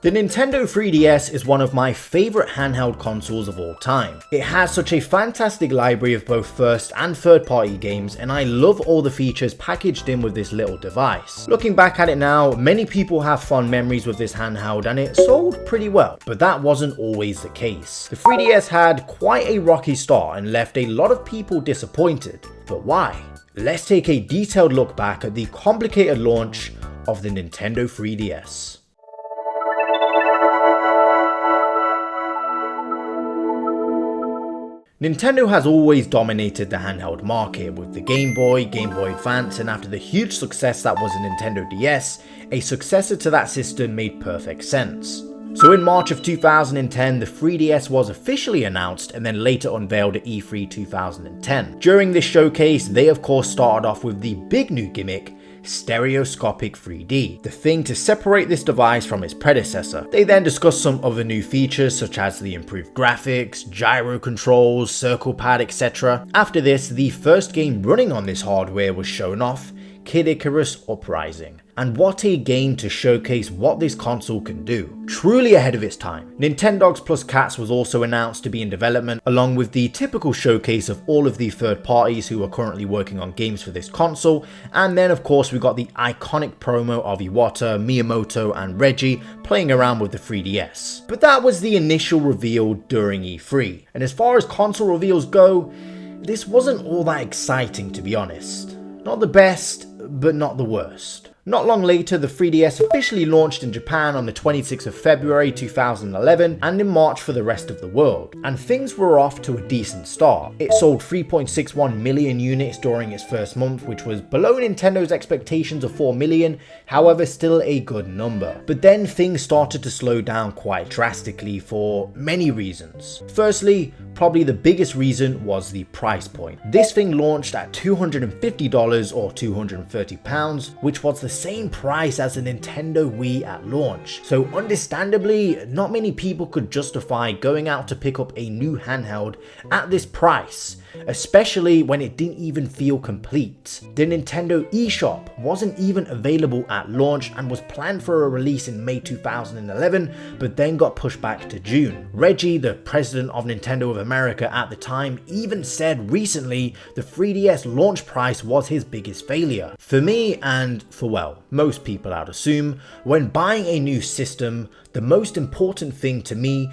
The Nintendo 3DS is one of my favourite handheld consoles of all time. It has such a fantastic library of both first and third party games, and I love all the features packaged in with this little device. Looking back at it now, many people have fond memories with this handheld and it sold pretty well, but that wasn't always the case. The 3DS had quite a rocky start and left a lot of people disappointed. But why? Let's take a detailed look back at the complicated launch of the Nintendo 3DS. Nintendo has always dominated the handheld market with the Game Boy, Game Boy Advance, and after the huge success that was the Nintendo DS, a successor to that system made perfect sense. So in March of 2010, the 3DS was officially announced and then later unveiled at E3 2010. During this showcase, they of course started off with the big new gimmick, stereoscopic 3D, the thing to separate this device from its predecessor. They then discussed some other new features such as the improved graphics, gyro controls, circle pad, etc. After this, the first game running on this hardware was shown off, Kid Icarus Uprising. And what a game to showcase what this console can do. Truly ahead of its time. Nintendogs Plus Cats was also announced to be in development, along with the typical showcase of all of the third parties who are currently working on games for this console. And then of course we got the iconic promo of Iwata, Miyamoto and Reggie playing around with the 3DS. But that was the initial reveal during E3. And as far as console reveals go, this wasn't all that exciting, to be honest. Not the best, but not the worst. Not long later, the 3DS officially launched in Japan on the 26th of February 2011 and in March for the rest of the world. And things were off to a decent start. It sold 3.61 million units during its first month, which was below Nintendo's expectations of 4 million, however still a good number. But then things started to slow down quite drastically for many reasons. Firstly, probably the biggest reason was the price point. This thing launched at $250 or £230, which was the same price as the Nintendo Wii at launch. So understandably, not many people could justify going out to pick up a new handheld at this price, especially when it didn't even feel complete. The Nintendo eShop wasn't even available at launch and was planned for a release in May 2011, but then got pushed back to June. Reggie, the president of Nintendo of America at the time, even said recently the 3DS launch price was his biggest failure. For me, and for most people I'd assume, when buying a new system, the most important thing to me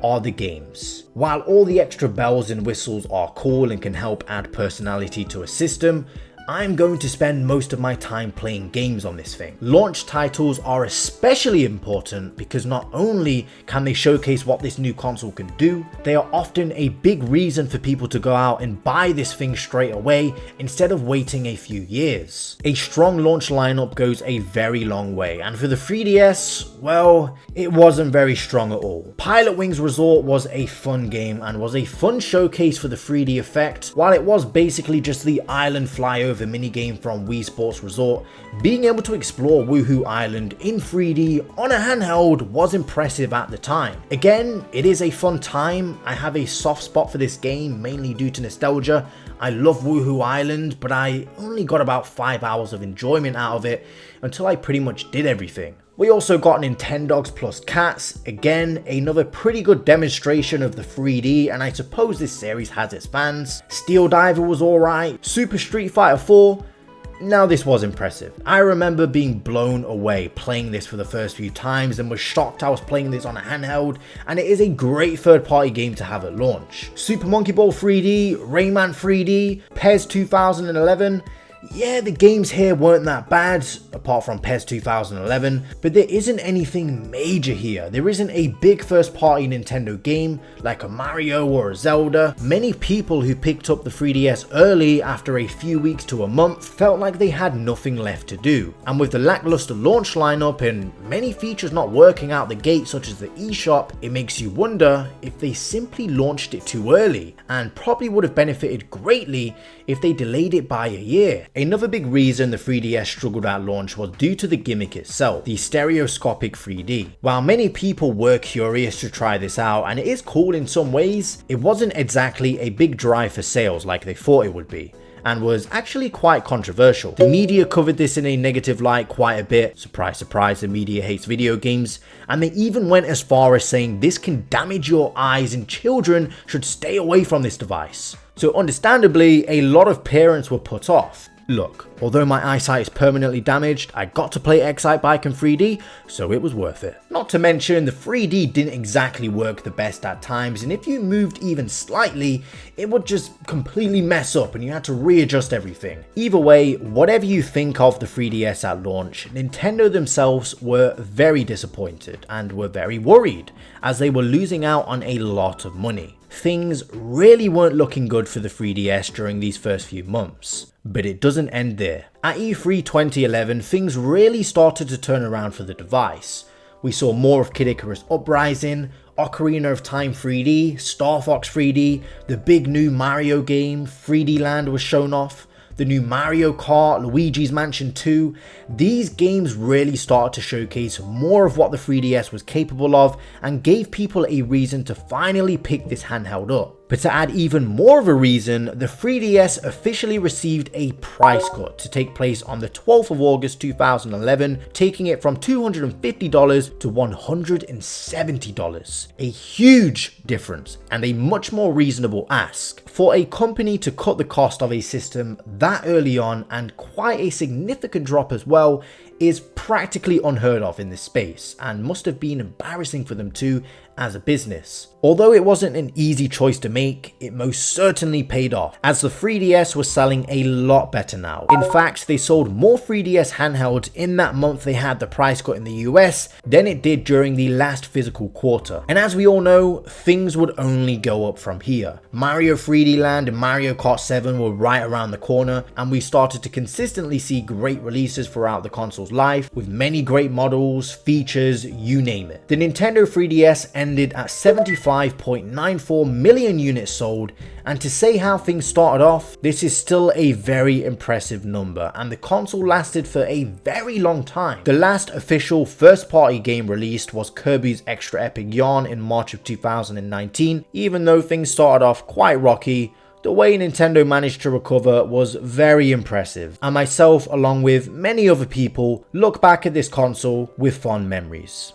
are the games. While all the extra bells and whistles are cool and can help add personality to a system, I'm going to spend most of my time playing games on this thing. Launch titles are especially important because not only can they showcase what this new console can do, they are often a big reason for people to go out and buy this thing straight away instead of waiting a few years. A strong launch lineup goes a very long way, and for the 3DS, well, it wasn't very strong at all. Pilot Wings Resort was a fun game and was a fun showcase for the 3D effect. While it was basically just the island flyover minigame from Wii Sports Resort, being able to explore Woohoo Island in 3D on a handheld was impressive at the time. Again, it is a fun time. I have a soft spot for this game, mainly due to nostalgia. I love Woohoo Island, but I only got about 5 hours of enjoyment out of it until I pretty much did everything. We also got Nintendogs Plus Cats, again another pretty good demonstration of the 3D, and I suppose this series has its fans. Steel Diver was alright, Super Street Fighter 4, now this was impressive. I remember being blown away playing this for the first few times and was shocked I was playing this on a handheld, and it is a great third party game to have at launch. Super Monkey Ball 3D, Rayman 3D, PES 2011, yeah, the games here weren't that bad, apart from PES 2011, but there isn't anything major here. There isn't a big first party Nintendo game like a Mario or a Zelda. Many people who picked up the 3DS early after a few weeks to a month felt like they had nothing left to do. And with the lackluster launch lineup and many features not working out the gate such as the eShop, it makes you wonder if they simply launched it too early, and probably would have benefited greatly if they delayed it by a year. Another big reason the 3DS struggled at launch was due to the gimmick itself, the stereoscopic 3D. While many people were curious to try this out, and it is cool in some ways, it wasn't exactly a big drive for sales like they thought it would be. and was actually quite controversial. The media covered this in a negative light quite a bit. Surprise, surprise, the media hates video games. And they even went as far as saying this can damage your eyes and children should stay away from this device. So understandably, a lot of parents were put off. Look, although my eyesight is permanently damaged, I got to play Excitebike in 3D, so it was worth it. Not to mention, the 3D didn't exactly work the best at times, and if you moved even slightly, it would just completely mess up and you had to readjust everything. Either way, whatever you think of the 3DS at launch, Nintendo themselves were very disappointed and were very worried, as they were losing out on a lot of money. Things really weren't looking good for the 3DS during these first few months. But it doesn't end there. At E3 2011, things really started to turn around for the device. We saw more of Kid Icarus Uprising, Ocarina of Time 3D, Star Fox 3D, the big new Mario game, 3D Land was shown off, the new Mario Kart, Luigi's Mansion 2. These games really started to showcase more of what the 3DS was capable of and gave people a reason to finally pick this handheld up. But to add even more of a reason, the 3DS officially received a price cut to take place on the 12th of August 2011, taking it from $250 to $170. A huge difference and a much more reasonable ask. For a company to cut the cost of a system that early on, and quite a significant drop as well, is practically unheard of in this space and must have been embarrassing for them too as a business. Although it wasn't an easy choice to make, it most certainly paid off, as the 3DS was selling a lot better now. In fact, they sold more 3DS handhelds in that month they had the price cut in the US than it did during the last physical quarter. And as we all know, things would only go up from here. Mario 3D Land and Mario Kart 7 were right around the corner, and we started to consistently see great releases throughout the console's life, with many great models, features, you name it. The Nintendo 3DS ended at 75.94 million units sold, and to say how things started off, this is still a very impressive number, and the console lasted for a very long time. The last official first-party game released was Kirby's Extra Epic Yarn in March of 2019. Even though things started off quite rocky, the way Nintendo managed to recover was very impressive, and myself, along with many other people, look back at this console with fond memories.